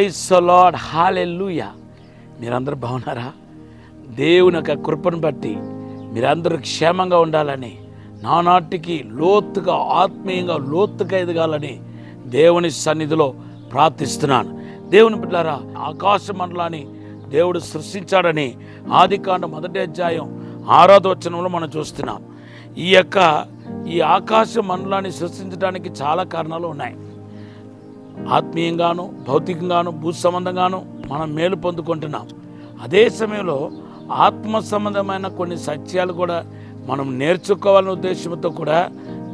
Praise the lord, హల్లెలూయా. మీరందరూ బాగున్నారా? దేవుని యొక్క కృపను బట్టి మీరందరూ క్షేమంగా ఉండాలని, నానాటికి లోతుగా ఆత్మీయంగా లోతుగా ఎదగాలని దేవుని సన్నిధిలో ప్రార్థిస్తున్నాను. దేవుని బిడ్డలారా, ఆకాశ మండలాన్ని దేవుడు సృష్టించాడని ఆదికాండం 1వ అధ్యాయం 6వ వచనంలో మనం చూస్తున్నాం. ఈ ఆకాశ మండలాన్ని సృష్టించడానికి చాలా కారణాలు ఉన్నాయి. ఆత్మీయంగాను, భౌతికంగాను, భూ సంబంధంగాను మనం మేలు పొందుకుంటున్నాం. అదే సమయంలో ఆత్మ సంబంధమైన కొన్ని సత్యాలు కూడా మనం నేర్చుకోవాలనే ఉద్దేశంతో కూడా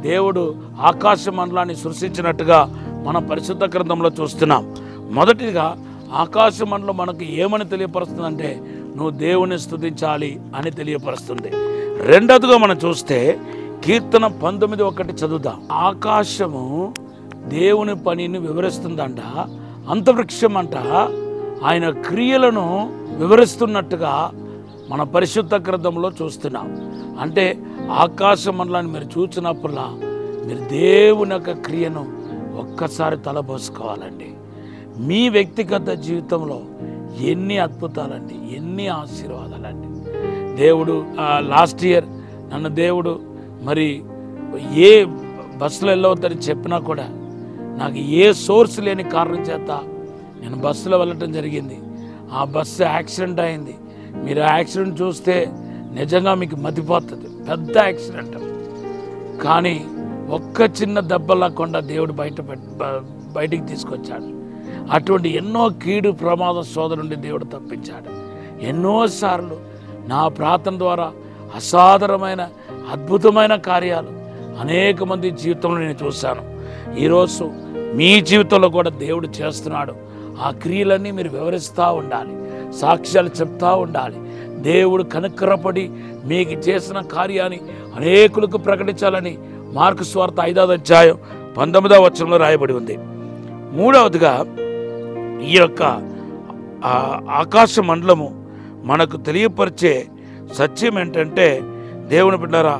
దేవుడు ఆకాశ మండలాన్ని సృష్టించినట్టుగా మనం పరిశుద్ధ గ్రంథంలో చూస్తున్నాం. మొదటిగా ఆకాశ మండలం మనకు ఏమని తెలియపరుస్తుందంటే, నువ్వు దేవుని స్తుతించాలి అని తెలియపరుస్తుంది. రెండవదిగా మనం చూస్తే కీర్తన 19:1 చదువుదాం. ఆకాశము దేవుని పనిని వివరిస్తుందంట, అంతరిక్షం అంట ఆయన క్రియలను వివరిస్తున్నట్టుగా మన పరిశుద్ధ గ్రంథంలో చూస్తున్నాం. అంటే ఆకాశ మండలాన్ని మీరు చూసినప్పుడల్లా మీరు దేవుని యొక్క క్రియను ఒక్కసారి తలబోసుకోవాలండి. మీ వ్యక్తిగత జీవితంలో ఎన్ని అద్భుతాలండి, ఎన్ని ఆశీర్వాదాలండి. దేవుడు లాస్ట్ ఇయర్ నన్ను దేవుడు మరి ఏ బస్సులో వెళ్ళవద్దని చెప్పినా కూడా నాకు ఏ సోర్స్ లేని కారణం చేత నేను బస్సులో వెళ్ళటం జరిగింది. ఆ బస్సు యాక్సిడెంట్ అయింది. మీరు ఆ యాక్సిడెంట్ చూస్తే నిజంగా మీకు మతిపోతుంది, పెద్ద యాక్సిడెంట్. కానీ ఒక్క చిన్న దెబ్బ లేకుండా దేవుడు బయటికి తీసుకొచ్చాడు. అటువంటి ఎన్నో కీడు ప్రమాద శోధన నుండి దేవుడు తప్పించాడు. ఎన్నోసార్లు నా ప్రార్థన ద్వారా అసాధారణమైన అద్భుతమైన కార్యాలు అనేక మంది జీవితంలో నేను చూశాను. ఈరోజు మీ జీవితంలో కూడా దేవుడు చేస్తున్నాడు. ఆ క్రియలన్నీ మీరు వివరిస్తూ ఉండాలి, సాక్ష్యాలు చెప్తూ ఉండాలి. దేవుడు కనుకరపడి మీకు చేసిన కార్యాన్ని అనేకులకు ప్రకటించాలని మార్కు సువార్త 5వ అధ్యాయం 19వ వచనంలో రాయబడి ఉంది. మూడవదిగా ఈ యొక్క ఆకాశ మండలము మనకు తెలియపరిచే సత్యం ఏంటంటే, దేవుని బిడ్డలారా,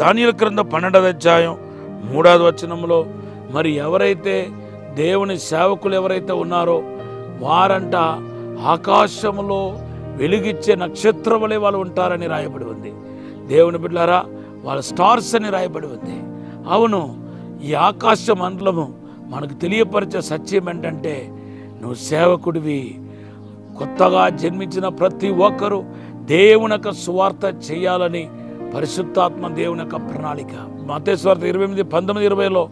దానియేలు గ్రంథం 12వ అధ్యాయం 3వ వచనంలో మరి ఎవరైతే దేవుని సేవకులు ఎవరైతే ఉన్నారో వారంట ఆకాశంలో వెలుగిచ్చే నక్షత్రం వలె వాళ్ళు ఉంటారని రాయబడి ఉంది. దేవుని బిడ్డలారా, వాళ్ళ స్టార్స్ అని రాయబడి ఉంది. అవును, ఈ ఆకాశ మండలము మనకు తెలియపరిచే సత్యం ఏంటంటే, నువ్వు సేవకుడివి. కొత్తగా జన్మించిన ప్రతి ఒక్కరూ దేవుని యొక్క సువార్త చేయాలని పరిశుద్ధాత్మ దేవుని యొక్క ప్రణాళిక. మత్తయి సువార్త 28:19-20లో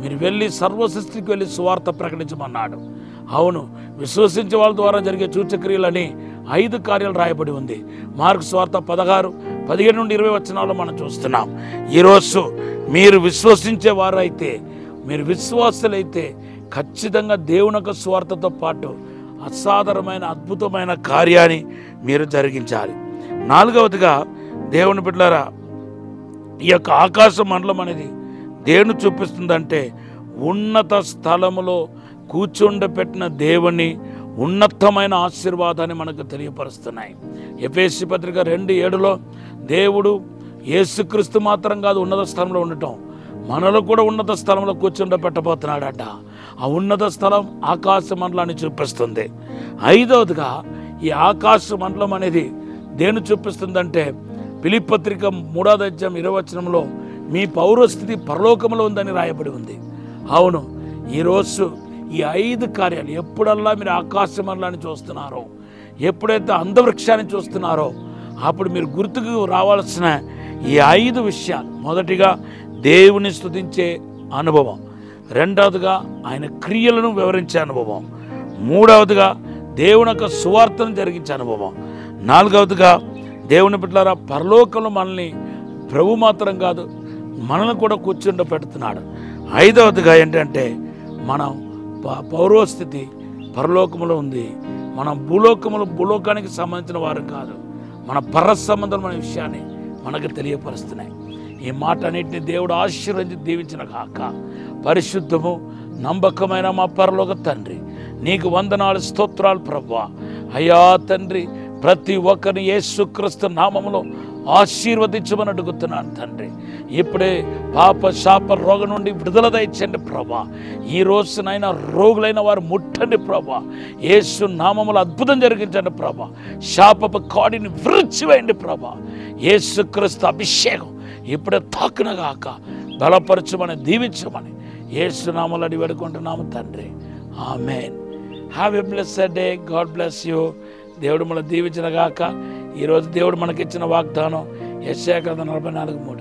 మీరు వెళ్ళి సర్వ సృష్టికి వెళ్ళి సువార్త ప్రకటించమన్నాడు. అవును, విశ్వసించే వాళ్ళ ద్వారా జరిగే సూచక్రియలని 5 కార్యాలు రాయబడి ఉంది. మార్కు సువార్త 16:17-20 వచనాల్లో మనం చూస్తున్నాం. ఈరోజు మీరు విశ్వసించే వారైతే, మీరు విశ్వాసులైతే ఖచ్చితంగా దేవుని యొక్క సువార్తతో పాటు అసాధారణమైన అద్భుతమైన కార్యాన్ని మీరు జరిగించాలి. 4వదిగా దేవుని బిడ్డలారా, ఈ యొక్క ఆకాశ మండలం అనేది దేన్ని చూపిస్తుందంటే, ఉన్నత స్థలములో కూర్చుండపెట్టిన దేవుని ఉన్నతమైన ఆశీర్వాదాన్ని మనకు తెలియపరుస్తున్నాయి. ఎఫెసీ పత్రిక 2:7లో దేవుడు యేసుక్రీస్తు మాత్రం కాదు ఉన్నత స్థలంలో ఉండటం, మనలో కూడా ఉన్నత స్థలంలో కూర్చుండబెట్టబోతున్నాడట. ఆ ఉన్నత స్థలం ఆకాశ మండలాన్ని చూపిస్తుంది. 5వదిగా ఈ ఆకాశ మండలం అనేది దేన్ని చూపిస్తుందంటే, ఫిలిప్పీ పత్రిక 3వ అధ్యాయం 20వ వచనంలో మీ పౌరస్థితి పరలోకంలో ఉందని రాయబడి ఉంది. అవును, ఈరోజు ఈ 5 కార్యాలు ఎప్పుడల్లా మీరు ఆకాశ మండలాన్ని చూస్తున్నారో, ఎప్పుడైతే అంధవృక్షాన్ని చూస్తున్నారో, అప్పుడు మీరు గుర్తుకు రావాల్సిన ఈ 5 విషయాలు. మొదటిగా దేవుని స్తుతించే అనుభవం, రెండవదిగా ఆయన క్రియలను వివరించే అనుభవం, మూడవదిగా దేవుని యొక్క సువార్తను జరిగించే అనుభవం, నాలుగవదిగా దేవుని బిడ్డలారా, పరలోకంలో మనల్ని ప్రభు మాత్రం కాదు మనల్ని కూడా కూర్చుండబెడుతున్నాడు. 5వదిగా ఏంటంటే, మనం పౌరస్థితి పరలోకంలో ఉంది. మనం భూలోకానికి సంబంధించిన వారు కాదు, మన పర సంబంధమైన విషయాన్ని మనకు తెలియపరుస్తున్నాయి. ఈ మాట అన్నింటినీ దేవుడు ఆశీర్వదించి దీవించిన కాక. పరిశుద్ధము నమ్మకమైన మా పరలోక తండ్రి, నీకు వందనాలు స్తోత్రాలు ప్రభువా. అయ్యా తండ్రి, ప్రతి ఒక్కరిని యేసుక్రీస్తు నామములో ఆశీర్వదించమని అడుగుతున్నాను తండ్రి. ఇప్పుడే పాప శాప రోగం నుండి విడుదల దయచండి ప్రభా. ఈ రోజునైనా రోగులైన వారు ముట్టండి ప్రభా. యేసు నామములో అద్భుతం జరిగించండి ప్రభా. శాపపు కాడిని విరిచివేయండి ప్రభా. యేసుక్రీస్తు అభిషేకం ఇప్పుడే తాకునగాక బలపరచమని దీవించమని యేసు నామములో అడిగి వేడుకుంటున్నాము తండ్రి. Amen. Have a blessed day. God bless you. దేవుడు మనల్ని దీవించిన గాక. ఈరోజు దేవుడు మనకిచ్చిన వాగ్దానం యెషయా గ్రంథం 44:3.